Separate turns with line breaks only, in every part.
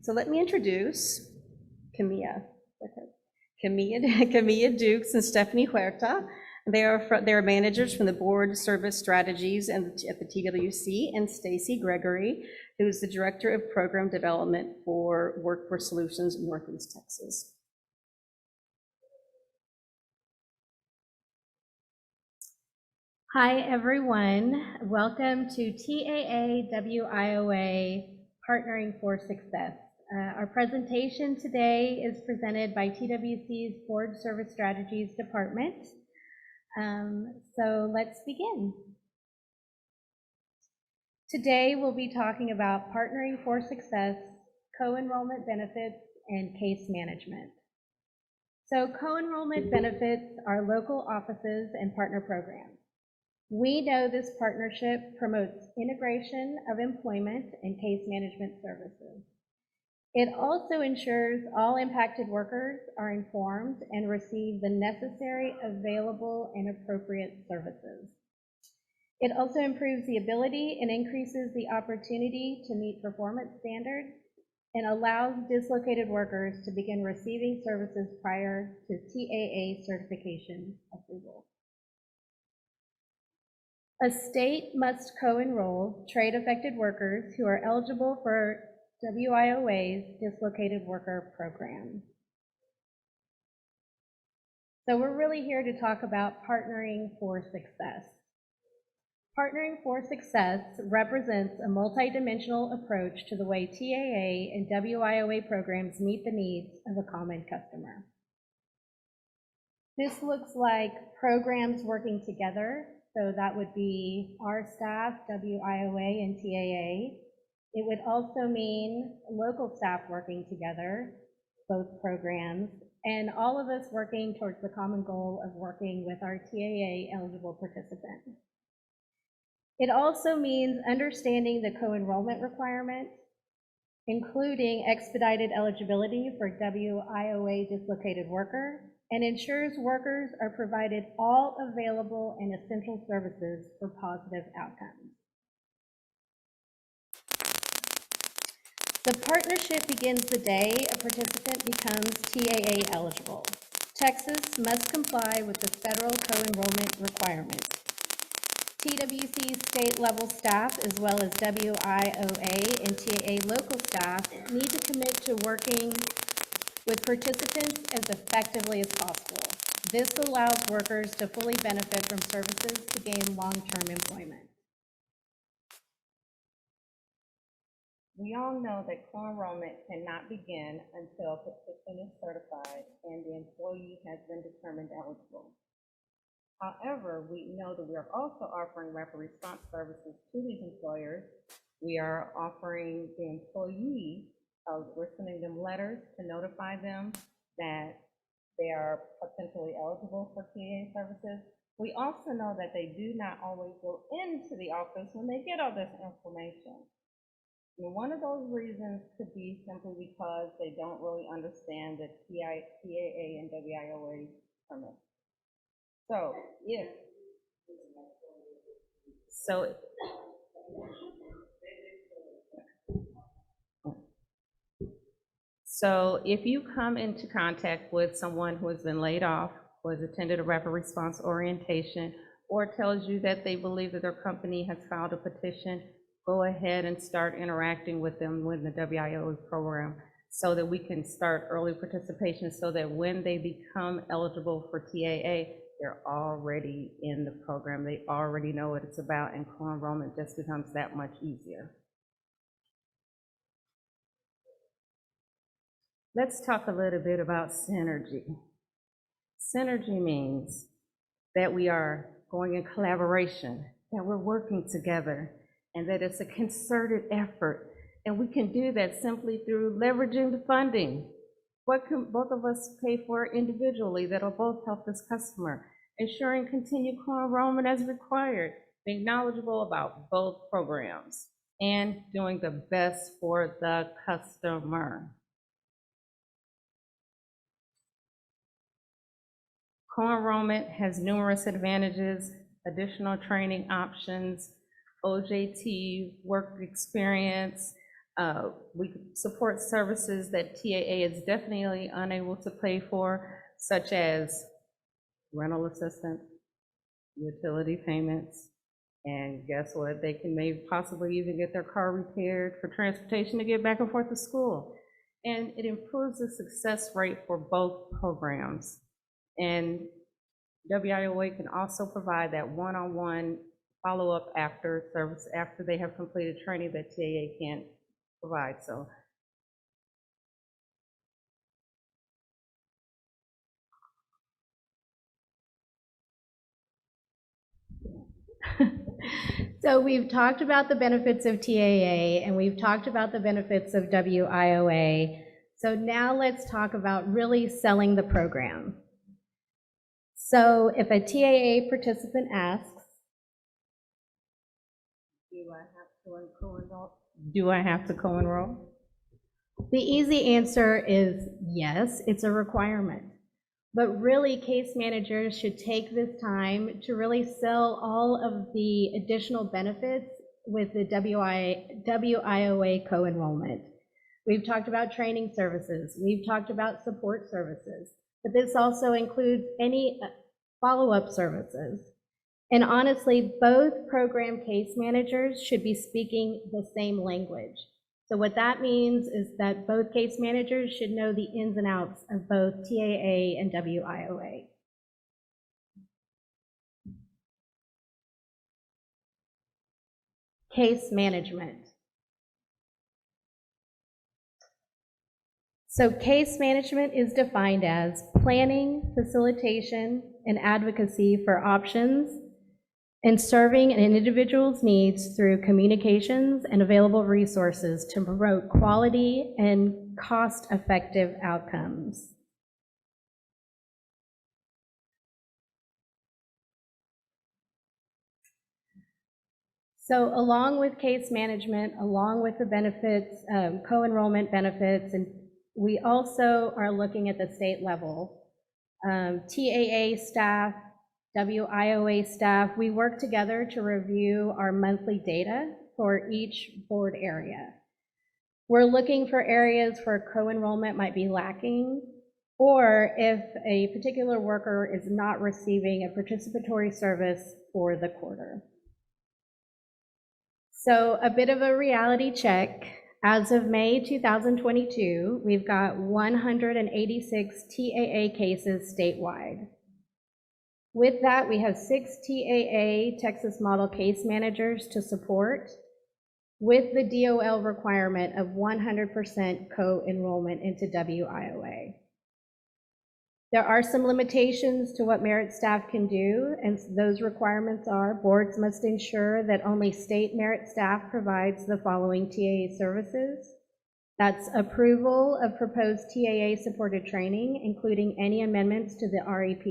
So let me introduce Camea. Camea Dukes and Stephanie Huerta. They are managers from the Board Service Strategies at the TWC, and Stacie, Gregory, who is the Director of Program Development for Workforce Solutions in Northeast Texas.
Hi, everyone. Welcome to TAA WIOA Partnering for Success. Our presentation today is presented by TWC's Board Service Strategies Department. So let's begin. Today we'll be talking about Partnering for Success, co-enrollment benefits, and case management. So co-enrollment benefits are local offices and partner programs. We know this partnership promotes integration of employment and case management services. It also ensures all impacted workers are informed and receive the necessary, available, and appropriate services. It also improves the ability and increases the opportunity to meet performance standards and allows dislocated workers to begin receiving services prior to TAA certification approval. A state must co-enroll trade-affected workers who are eligible for WIOA's Dislocated Worker Program. So we're really here to talk about Partnering for Success. Partnering for Success represents a multidimensional approach to the way TAA and WIOA programs meet the needs of a common customer. This looks like programs working together. So that would be our staff, WIOA and TAA. It would also mean local staff working together, both programs, and all of us working towards the common goal of working with our TAA eligible participants. It also means understanding the co-enrollment requirements, including expedited eligibility for WIOA dislocated worker, and ensures workers are provided all available and essential services for positive outcomes. The partnership begins the day a participant becomes TAA eligible. Texas must comply with the federal co-enrollment requirements. TWC state-level staff, as well as WIOA and TAA local staff, need to commit to working with participants as effectively as possible. This allows workers to fully benefit from services to gain long-term employment.
We all know that co-enrollment cannot begin until a participant is certified and the employee has been determined eligible. However, we know that we are also offering rapid response services to these employers. We are offering the employee, we're sending them letters to notify them that they are potentially eligible for TAA services. We also know that they do not always go into the office when they get all this information. And one of those reasons could be simply because they don't really understand the TAA and WIOA permits. So if you come into contact with someone who has been laid off, who has attended a rapid response orientation, or tells you that they believe that their company has filed a petition, go ahead and start interacting with them with the WIOA program so that we can start early participation so that when they become eligible for TAA, they're already in the program. They already know what it's about, and co-enrollment just becomes that much easier. Let's talk a little bit about synergy. Synergy means that we are going in collaboration, that we're working together, and that it's a concerted effort. And we can do that simply through leveraging the funding. What can both of us pay for individually that'll both help this customer? Ensuring continued co-enrollment as required, being knowledgeable about both programs, and doing the best for the customer. Co-enrollment has numerous advantages, additional training options, OJT, work experience, We could support services that TAA is definitely unable to pay for, such as rental assistance, utility payments, and guess what? They can maybe possibly even get their car repaired for transportation to get back and forth to school. And it improves the success rate for both programs. And WIOA can also provide that one-on-one follow-up after service, after they have completed training that TAA can't provide. So
So we've talked about the benefits of TAA and we've talked about the benefits of WIOA. So now let's talk about really selling the program. So if a TAA participant asks,
do I have to co-enroll?
the easy answer is yes, it's a requirement. But really, case managers should take this time to really sell all of the additional benefits with the WIOA co-enrollment. We've talked about training services. We've talked about support services. But this also includes any follow-up services. And honestly, both program case managers should be speaking the same language. So what that means is that both case managers should know the ins and outs of both TAA and WIOA. Case management. So case management is defined as planning, facilitation, and advocacy for options and serving an individual's needs through communications and available resources to promote quality and cost-effective outcomes. So along with case management, along with the benefits, co-enrollment benefits, and we also are looking at the state level. TAA staff, WIOA staff, we work together to review our monthly data for each board area. We're looking for areas where co-enrollment might be lacking, or if a particular worker is not receiving a participatory service for the quarter. So a bit of a reality check. As of May 2022, we've got 186 TAA cases statewide. With that, we have 6 TAA Texas Model Case Managers to support, with the DOL requirement of 100% co-enrollment into WIOA. There are some limitations to what merit staff can do, and those requirements are boards must ensure that only state merit staff provides the following TAA services. That's approval of proposed TAA-supported training, including any amendments to the REP,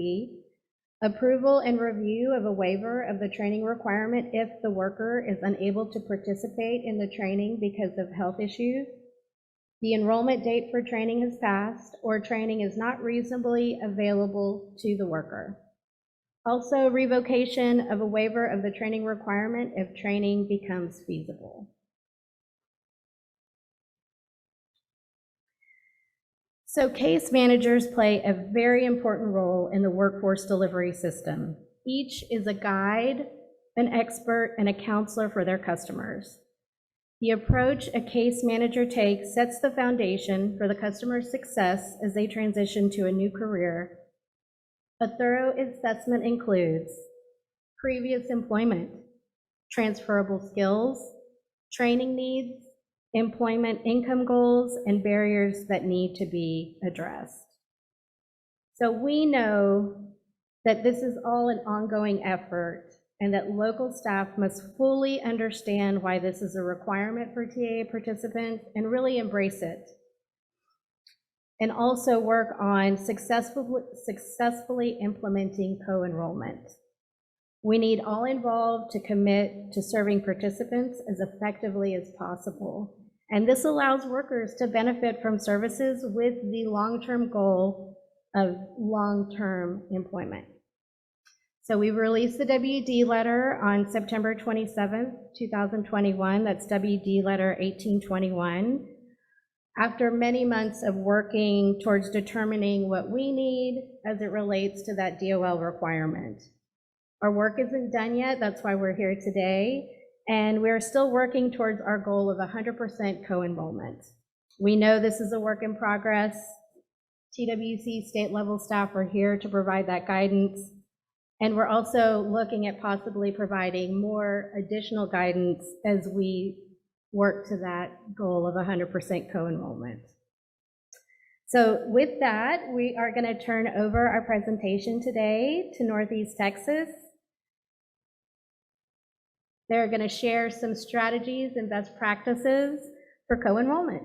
approval and review of a waiver of the training requirement if the worker is unable to participate in the training because of health issues, the enrollment date for training has passed, or training is not reasonably available to the worker. Also, revocation of a waiver of the training requirement if training becomes feasible. So case managers play a very important role in the workforce delivery system. Each is a guide, an expert, and a counselor for their customers. The approach a case manager takes sets the foundation for the customer's success as they transition to a new career. A thorough assessment includes previous employment, transferable skills, training needs, employment income goals, and barriers that need to be addressed. So we know that this is all an ongoing effort and that local staff must fully understand why this is a requirement for TAA participants and really embrace it. And also work on successfully implementing co-enrollment. We need all involved to commit to serving participants as effectively as possible. And this allows workers to benefit from services with the long-term goal of long-term employment. So we released the WD letter on September 27th, 2021. That's WD letter 1821. After many months of working towards determining what we need as it relates to that DOL requirement. Our work isn't done yet, that's why we're here today, and we're still working towards our goal of 100% co-enrollment. We know this is a work in progress. TWC state level staff are here to provide that guidance, and we're also looking at possibly providing more additional guidance as we work to that goal of 100% co-enrollment. So with that, we are going to turn over our presentation today to Northeast Texas. They're going to share some strategies and best practices for co-enrollment.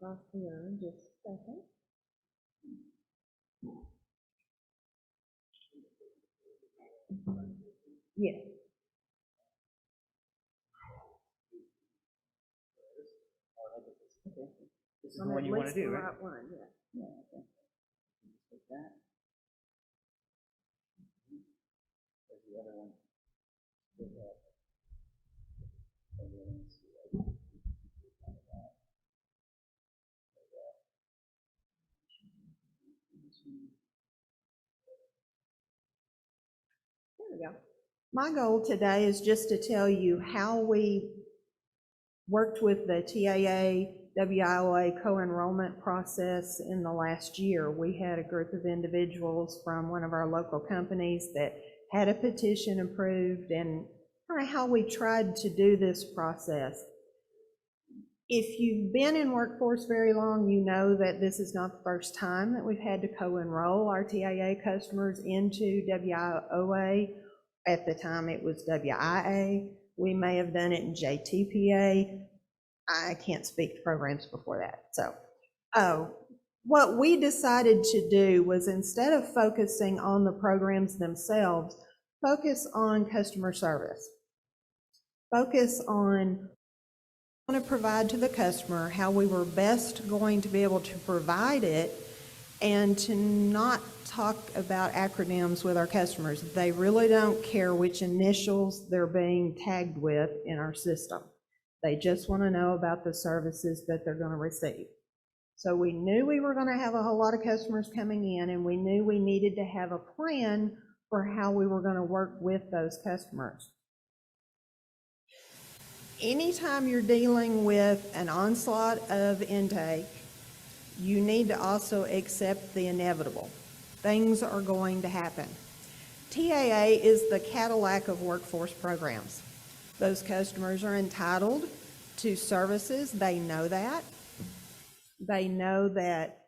Across here in just a second. Yes.
This is the one you want to do, right?
One, yeah.
Yeah, okay. Take that. There's the other one. Take that. And then let's see, like, like that. Like that.
There we go.
My goal today is just to tell you how we worked with the TAA WIOA co-enrollment process in the last year. We had a group of individuals from one of our local companies that had a petition approved, and kind of how we tried to do this process. If you've been in workforce very long, you know that this is not the first time that we've had to co-enroll our TAA customers into WIOA. At the time it was WIA. We may have done it in JTPA. I can't speak to programs before that. So what we decided to do was, instead of focusing on the programs themselves, focus on customer service. Focus on what we want to provide to the customer, how we were best going to be able to provide it, and to not talk about acronyms with our customers. They really don't care which initials they're being tagged with in our system. They just want to know about the services that they're going to receive. So we knew we were going to have a whole lot of customers coming in, and we knew we needed to have a plan for how we were going to work with those customers. Anytime you're dealing with an onslaught of intake, you need to also accept the inevitable. Things are going to happen. TAA is the Cadillac of workforce programs. Those customers are entitled to services. They know that. They know that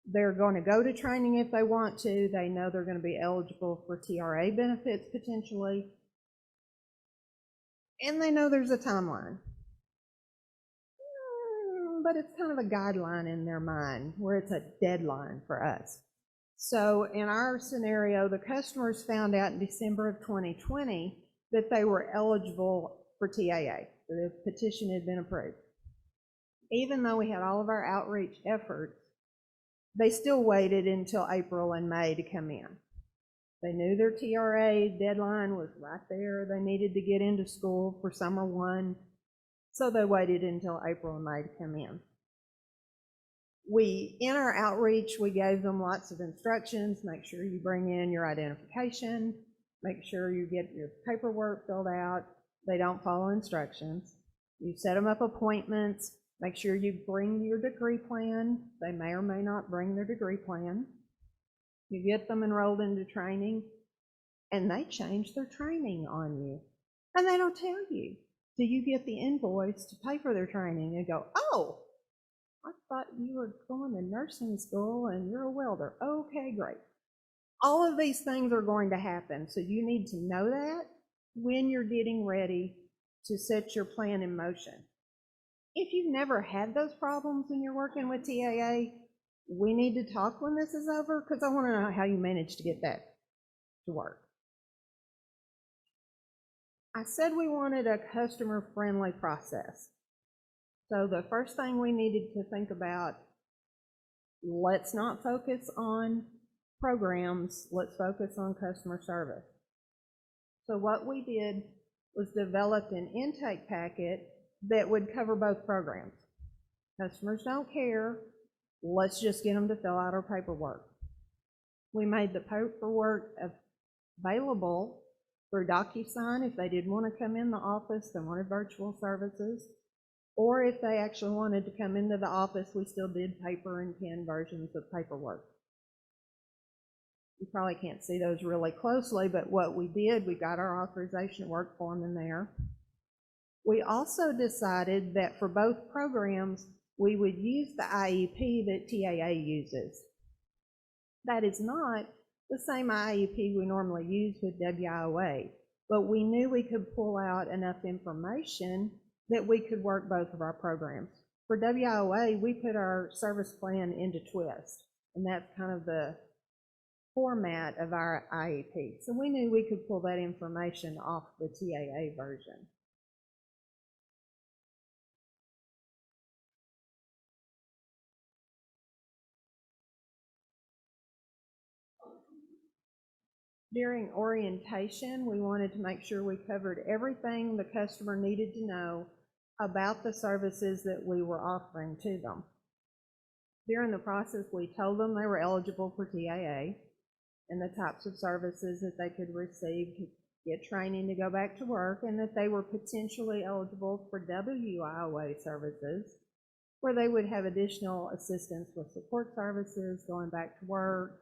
they're going to go to training if they want to. They know they're going to be eligible for TRA benefits potentially. And they know there's a timeline. But it's kind of a guideline in their mind, where it's a deadline for us. So in our scenario, the customers found out in December of 2020 that they were eligible for TAA. The petition had been approved. Even though we had all of our outreach efforts, they still waited until April and May to come in. They knew their TRA deadline was right there. They needed to get into school for summer one. So they waited until April and May to come in. In our outreach, we gave them lots of instructions. Make sure you bring in your identification. Make sure you get your paperwork filled out. They don't follow instructions. You set them up appointments. Make sure you bring your degree plan. They may or may not bring their degree plan. You get them enrolled into training, and they change their training on you. And they don't tell you. So you get the invoice to pay for their training and go, oh, I thought you were going to nursing school and you're a welder. Okay, great. All of these things are going to happen, so you need to know that. when you're getting ready to set your plan in motion. If you've never had those problems when you're working with TAA, we need to talk when this is over, because I want to know how you managed to get that to work. I said we wanted a customer-friendly process. So the first thing we needed to think about, let's not focus on programs, let's focus on customer service. So what we did was developed an intake packet that would cover both programs. Customers don't care, let's just get them to fill out our paperwork. We made the paperwork available through DocuSign if they did want to come in the office and wanted virtual services, or if they actually wanted to come into the office, we still did paper and pen versions of paperwork. You probably can't see those really closely, but what we did, we got our authorization to work form in there. We also decided that for both programs, we would use the IEP that TAA uses. That is not the same IEP we normally use with WIOA, but we knew we could pull out enough information that we could work both of our programs. For WIOA, we put our service plan into Twist, and that's kind of the format of our IEP. So we knew we could pull that information off the TAA version. During orientation, we wanted to make sure we covered everything the customer needed to know about the services that we were offering to them. During the process, we told them they were eligible for TAA and the types of services that they could receive to get training to go back to work, and that they were potentially eligible for WIOA services, where they would have additional assistance with support services, going back to work,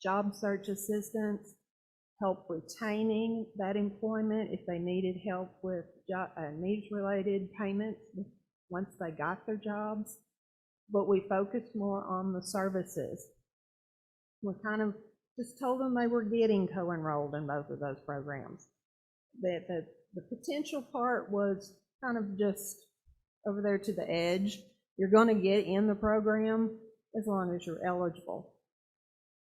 job search assistance, help retaining that employment if they needed help with needs-related payments once they got their jobs. But we focused more on the services. We kind of just told them they were getting co-enrolled in both of those programs. That the potential part was kind of just over there to the edge. You're going to get in the program as long as you're eligible.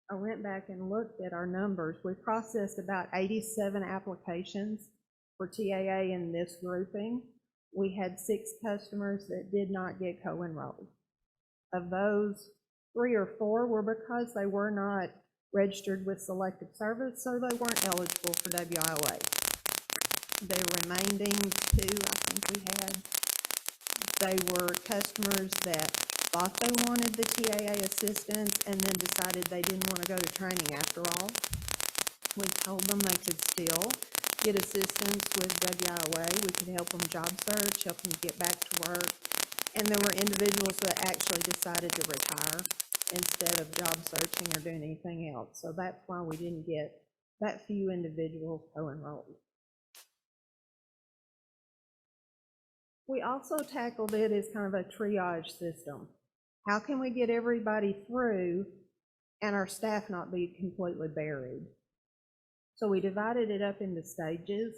I went back and looked at our numbers. We processed about 87 applications for TAA in this grouping. We had 6 customers that did not get co-enrolled. Of those, 3 or 4 were because they were not registered with Selective Service, so they weren't eligible for WIOA. The remaining 2, I think we had, they were customers that thought they wanted the TAA assistance and then decided they didn't want to go to training after all. We told them they could still get assistance with WIOA. We could help them job search, help them get back to work. And there were individuals that actually decided to retire instead of job searching or doing anything else. So that's why we didn't get that few individuals co-enrolled. We also tackled it as kind of a triage system. How can we get everybody through and our staff not be completely buried? So we divided it up into stages.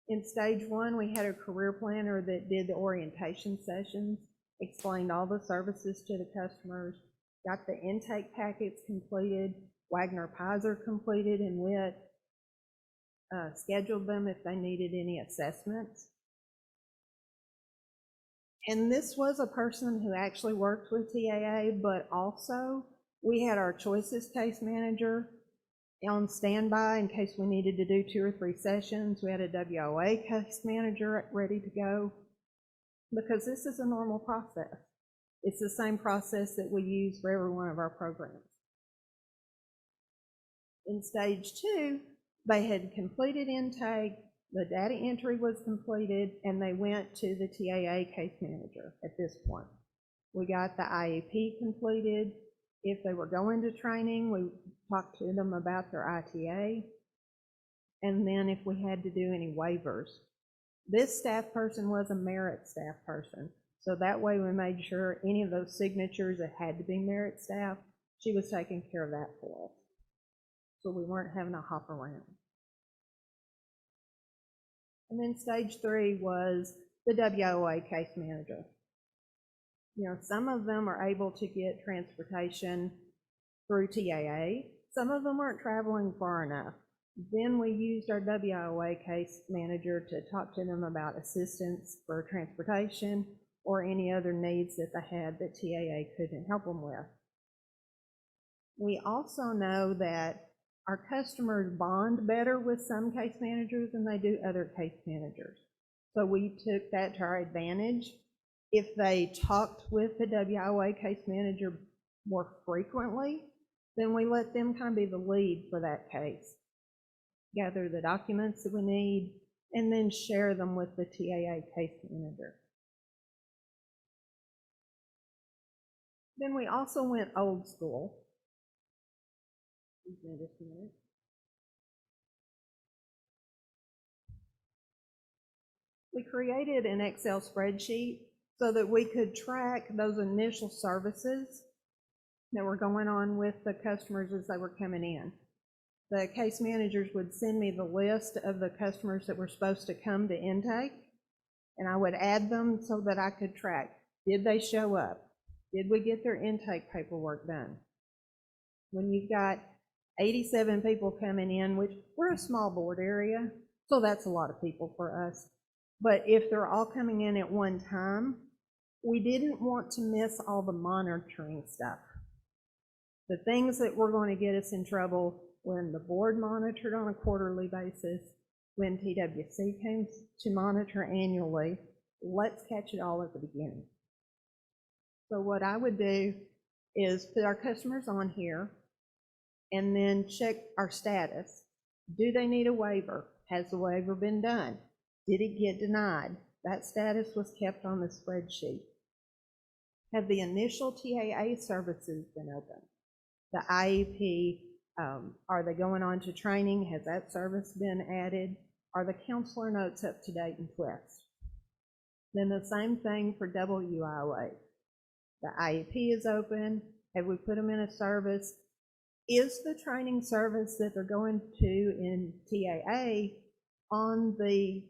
In stage 1, we had a career planner that did the orientation sessions, explained all the services to the customers, got the intake packets completed, Wagner Pizer completed and WIT, scheduled them if they needed any assessments. And this was a person who actually worked with TAA, but also we had our choices case manager on standby in case we needed to do 2 or 3 sessions. We had a WIOA case manager ready to go, because this is a normal process. It's the same process that we use for every one of our programs. In stage 2, they had completed intake, the data entry was completed, and they went to the TAA case manager at this point. We got the IEP completed. If they were going to training, we talked to them about their ITA, and then if we had to do any waivers. This staff person was a merit staff person, so that way we made sure any of those signatures that had to be merit staff, she was taking care of that for us. So we weren't having to hop around. And then stage 3 was the WOA case manager. You know, some of them are able to get transportation through TAA. Some of them aren't traveling far enough. Then we used our WOA case manager to talk to them about assistance for transportation or any other needs that they had that TAA couldn't help them with. We also know that our customers bond better with some case managers than they do other case managers. So we took that to our advantage. If they talked with the WOA case manager more frequently, then we let them kind of be the lead for that case. Gather the documents that we need, and then share them with the TAA case manager. Then we also went old school. Excuse me just a minute. We created an Excel spreadsheet so that we could track those initial services that were going on with the customers as they were coming in. The case managers would send me the list of the customers that were supposed to come to intake, and I would add them so that I could track. Did they show up? Did we get their intake paperwork done? When you've got 87 people coming in, which we're a small board area, so that's a lot of people for us. But if they're all coming in at one time, we didn't want to miss all the monitoring stuff. The things that were going to get us in trouble when the board monitored on a quarterly basis, when TWC came to monitor annually, let's catch it all at the beginning. So what I would do is put our customers on here and then check our status. Do they need a waiver? Has the waiver been done? Did it get denied? That status was kept on the spreadsheet. Have the initial TAA services been opened? The IEP, are they going on to training? Has that service been added? Are the counselor notes up to date and Twist? Then the same thing for WIOA. The IEP is open. Have we put them in a service? Is the training service that they're going to in TAA on the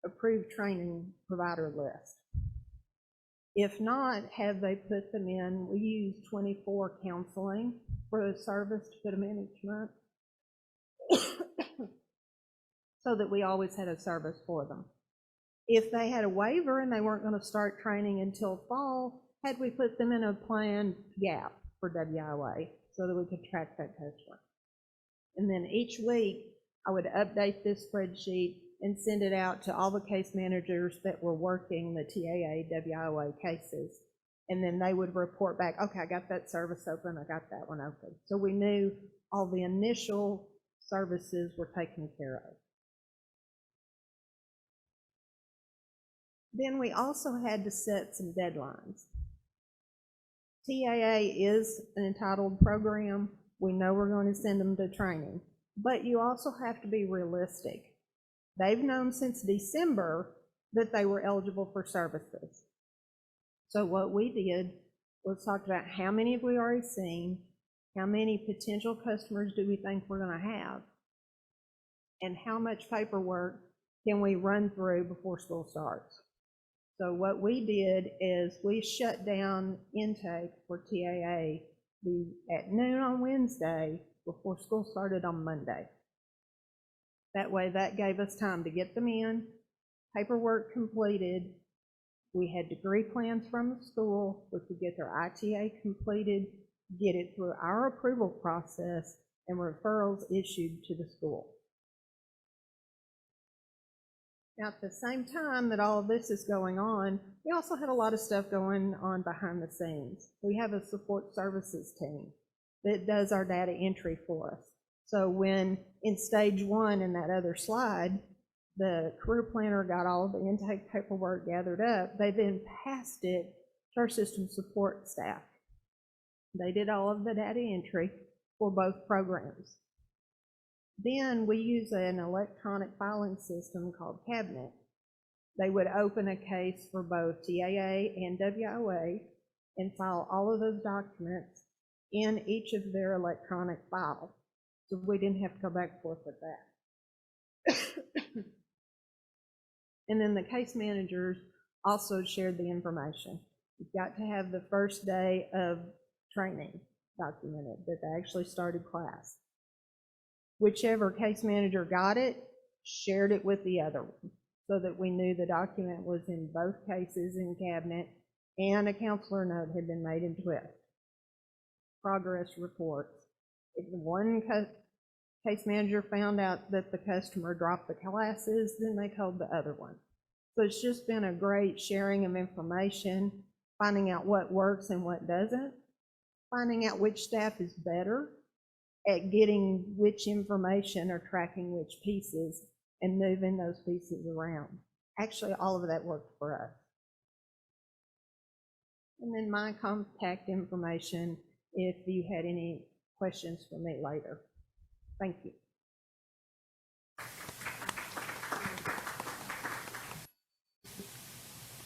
approved training provider list? If not, have they put them in? We use 24 counseling for the service to put them in each month so that we always had a service for them. If they had a waiver and they weren't going to start training until fall, had we put them in a planned gap for WIOA so that we could track that customer? And then each week I would update this spreadsheet and send it out to all the case managers that were working the TAA, WIOA cases. And then they would report back, okay, I got that service open, I got that one open. So we knew all the initial services were taken care of. Then we also had to set some deadlines. TAA is an entitled program. We know we're going to send them to training, but you also have to be realistic. They've known since December that they were eligible for services. So what we did was talk about how many have we already seen, how many potential customers do we think we're going to have, and how much paperwork can we run through before school starts. So what we did is we shut down intake for TAA at noon on Wednesday before school started on Monday. That way that gave us time to get them in, paperwork completed. We had degree plans from the school. We could get their ITA completed, get it through our approval process, and referrals issued to the school. Now, at the same time that all of this is going on, we also had a lot of stuff going on behind the scenes. We have a support services team that does our data entry for us. So when in stage 1 in that other slide, the career planner got all of the intake paperwork gathered up, they then passed it to our system support staff. They did all of the data entry for both programs. Then we use an electronic filing system called Cabinet. They would open a case for both TAA and WIOA and file all of those documents in each of their electronic files. So we didn't have to go back and forth with that. And then the case managers also shared the information. You've got to have the first day of training documented, that they actually started class. Whichever case manager got it, shared it with the other one, so that we knew the document was in both cases in cabinet, and a counselor note had been made in Swift. Progress reports. If one case manager found out that the customer dropped the classes, then they told the other one. So it's just been a great sharing of information, finding out what works and what doesn't, finding out which staff is better at getting which information or tracking which pieces and moving those pieces around. Actually, all of that worked for us. And then my contact information if you had any questions for me later. Thank you.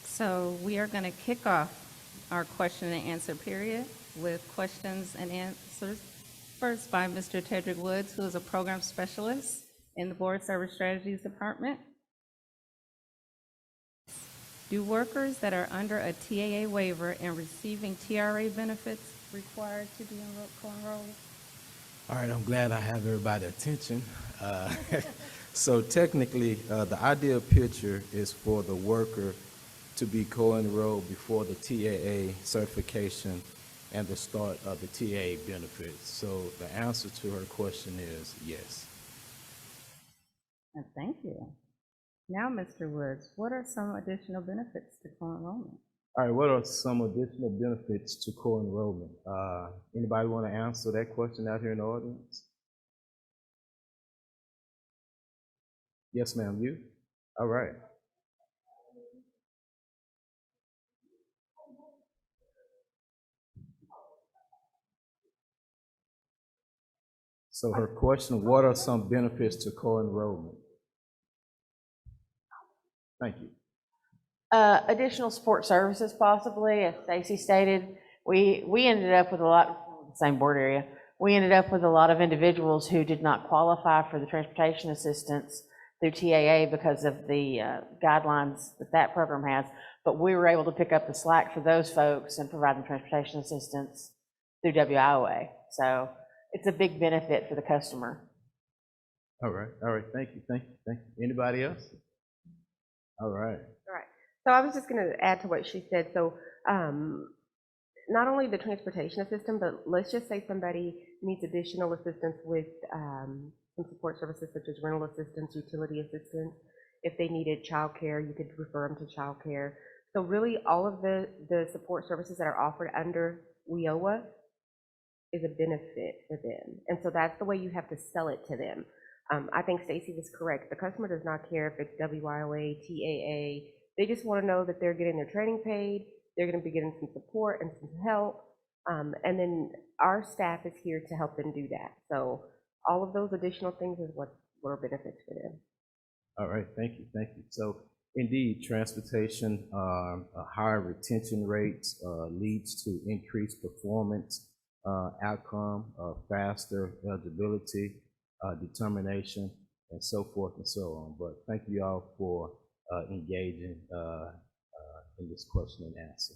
So we are going to kick off our question and answer period with questions and answers. First by Mr. Tedrick Woods, who is a program specialist in the Board Service Strategies Department. Do workers that are under a TAA waiver and receiving TRA benefits required to be co-enrolled?
All right, I'm glad I have everybody's attention. So technically, the ideal picture is for the worker to be co-enrolled before the TAA certification and the start of the TAA benefits. So the answer to her question is yes.
Thank you. Now, Mr. Woods, what are some additional benefits to co-enrollment?
All right, what are some additional benefits to co-enrollment? Anybody want to answer that question out here in the audience? Yes, ma'am, you? All right. So her question, what are some benefits to co-enrollment? Thank you.
Additional support services possibly, as Stacie stated. We ended up with a lot, same board area, we ended up with a lot of individuals who did not qualify for the transportation assistance through TAA because of the guidelines that program has, but we were able to pick up the slack for those folks and provide them transportation assistance through WIOA. So it's a big benefit for the customer.
All right, thank you. Anybody else? All right.
So I was just going to add to what she said. So not only the transportation assistance, but let's just say somebody needs additional assistance with some support services such as rental assistance, utility assistance. If they needed childcare, you could refer them to childcare. So really all of the support services that are offered under WIOA is a benefit for them. And so that's the way you have to sell it to them. I think Stacie was correct. The customer does not care if it's WIOA, TAA. They just want to know that they're getting their training paid, they're going to be getting some support and some help, and then our staff is here to help them do that. So all of those additional things is what are benefits for them.
All right, thank you. So indeed, transportation, higher retention rates leads to increased performance outcome, faster eligibility, determination, and so forth and so on. But thank you all for engaging in this question and answer.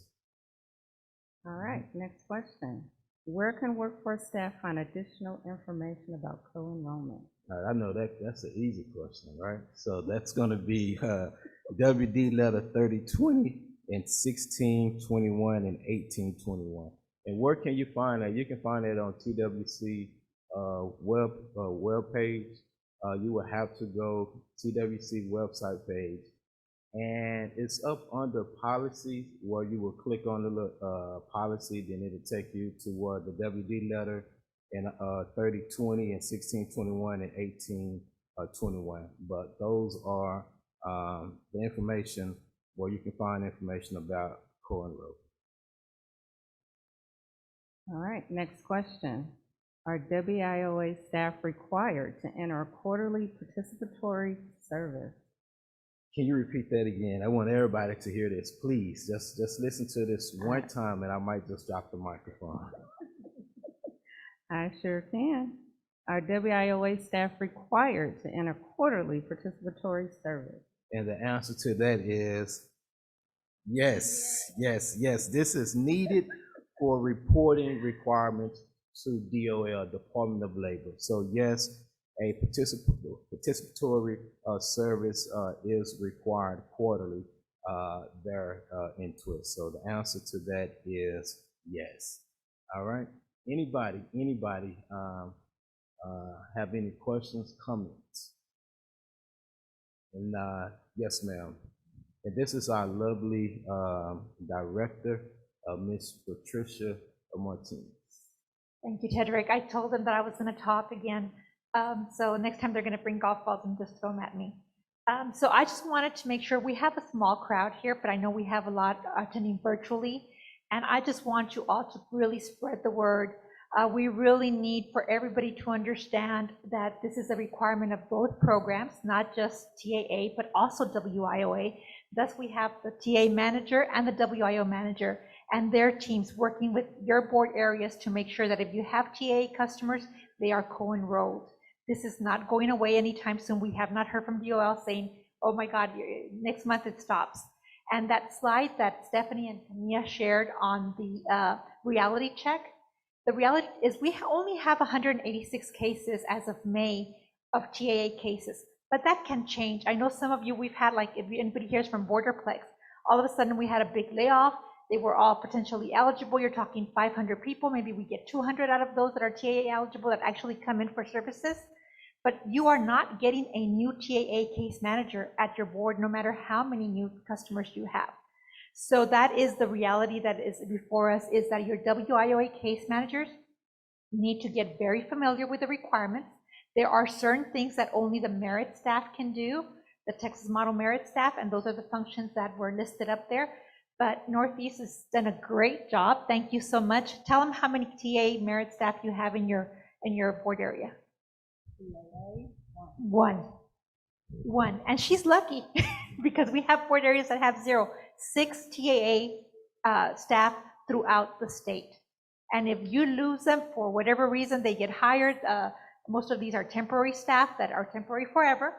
All right, next question. Where can workforce staff find additional information about co-enrollment?
All right, I know that's an easy question, right? So that's going to be WD letter 3020 and 1621 and 1821. And where can you find that? You can find it on TWC web page. You will have to go TWC website page, and it's up under policy where you will click on the policy, then it'll take you to where the WD letter and 3020 and 1621 and 1821. But those are the information where you can find information about co-enroll.
All right, next question. Are WIOA staff required to enter a quarterly participatory service?
Can you repeat that again? I want everybody to hear this, please. Just listen to this one time, and I might just drop the microphone.
I sure can. Are WIOA staff required to enter quarterly participatory service?
And the answer to that is yes, yes, yes. This is needed for reporting requirements to DOL, Department of Labor. So yes, a participatory service is required quarterly there into it. So the answer to that is yes. All right. Anybody have any questions, comments? And yes, ma'am. And this is our lovely director, Miss Patricia Martinez.
Thank you, Tedrick. I told them that I was going to talk again. So next time they're going to bring golf balls and just throw them at me. So I just wanted to make sure we have a small crowd here, but I know we have a lot attending virtually. And I just want you all to really spread the word. We really need for everybody to understand that this is a requirement of both programs, not just TAA, but also WIOA. Thus, we have the TA manager and the WIO manager and their teams working with your board areas to make sure that if you have TA customers, they are co-enrolled. This is not going away anytime soon. We have not heard from DOL saying, oh my God, next month it stops. And that slide that Stephanie and Camea shared on the reality check, the reality is we only have 186 cases as of May of TAA cases, but that can change. I know some of you, we've had, like, if anybody hears from Borderplex, all of a sudden we had a big layoff. They were all potentially eligible. You're talking 500 people. Maybe we get 200 out of those that are TAA eligible that actually come in for services. But you are not getting a new TAA case manager at your board, no matter how many new customers you have. So that is the reality that is before us, is that your WIOA case managers need to get very familiar with the requirements. There are certain things that only the merit staff can do, the Texas Model Merit staff, and those are the functions that were listed up there. But Northeast has done a great job. Thank you so much. Tell them how many TA merit staff you have in your board area. One. And she's lucky because we have board areas that have 0. 6 TAA staff throughout the state. And if you lose them for whatever reason, they get hired. Most of these are temporary staff that are temporary forever,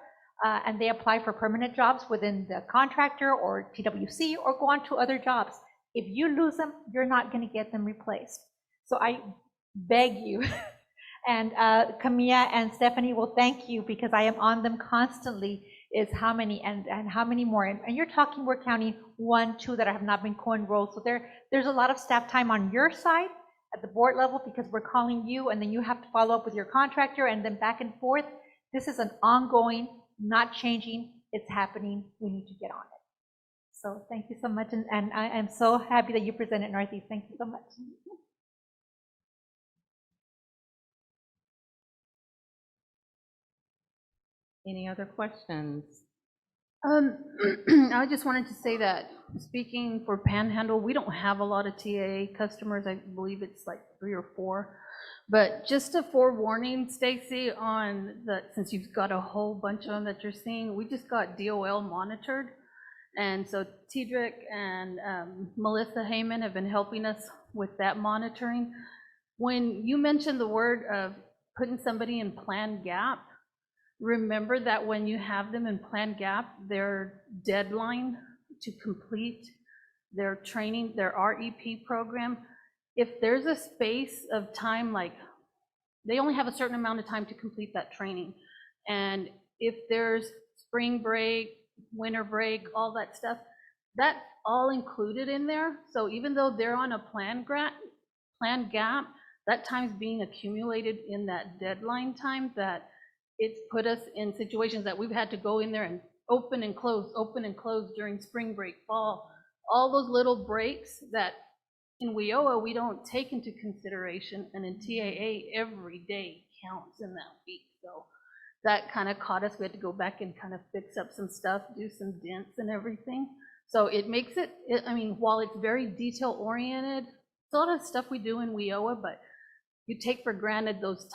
and they apply for permanent jobs within the contractor or TWC or go on to other jobs. If you lose them, you're not going to get them replaced. So I beg you, and Camea and Stephanie will thank you because I am on them constantly, is how many and how many more. And you're talking, we're counting 1, 2 that have not been co-enrolled. So there's a lot of staff time on your side at the board level because we're calling you and then you have to follow up with your contractor and then back and forth. This is an ongoing, not changing, it's happening. We need to get on it. So thank you so much. And I am so happy that you presented Northeast. Thank you so much.
Any other questions?
I just wanted to say that speaking for Panhandle, we don't have a lot of TAA customers. I believe it's like 3 or 4. But just a forewarning, Stacie, on the, since you've got a whole bunch of them that you're seeing, we just got DOL monitored. And so Tedrick and Melissa Heyman have been helping us with that monitoring. When you mentioned the word of putting somebody in plan gap, remember that when you have them in plan gap, their deadline to complete their training, their REP program, if there's a space of time, like they only have a certain amount of time to complete that training. And if there's spring break, winter break, all that stuff, that's all included in there. So even though they're on a plan gap, that time's being accumulated in that deadline time, that it's put us in situations that we've had to go in there and open and close during spring break, fall, all those little breaks that in WIOA we don't take into consideration, and in TAA every day counts in that week. So that kind of caught us. We had to go back and kind of fix up some stuff, do some dents and everything. So it makes it, I mean, while it's very detail oriented, it's a lot of stuff we do in WIOA, but you take for granted those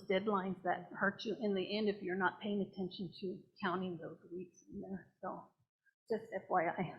deadlines that hurt you in the end if you're not paying attention to counting those weeks in there. So just FYI.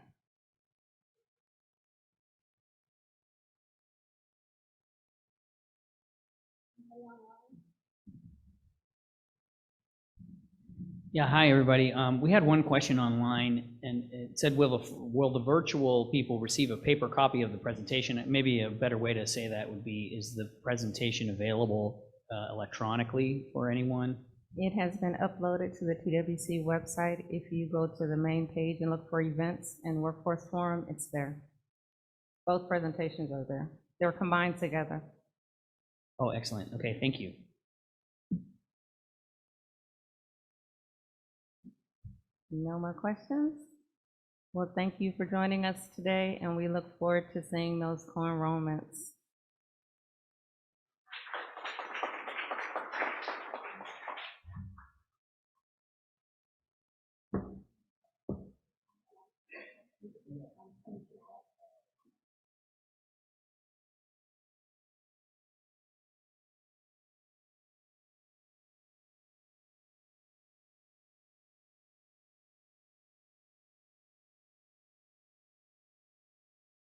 Yeah, hi, everybody. We had one question online, and it said, will the virtual people receive a paper copy of the presentation? Maybe a better way to say that would be, is the presentation available electronically for anyone?
It has been uploaded to the TWC website. If you go to the main page and look for events and workforce forum, it's there. Both presentations are there. They're combined together.
Oh, excellent. Okay, thank you.
No more questions? Well, thank you for joining us today, and we look forward to seeing those co-enrollments.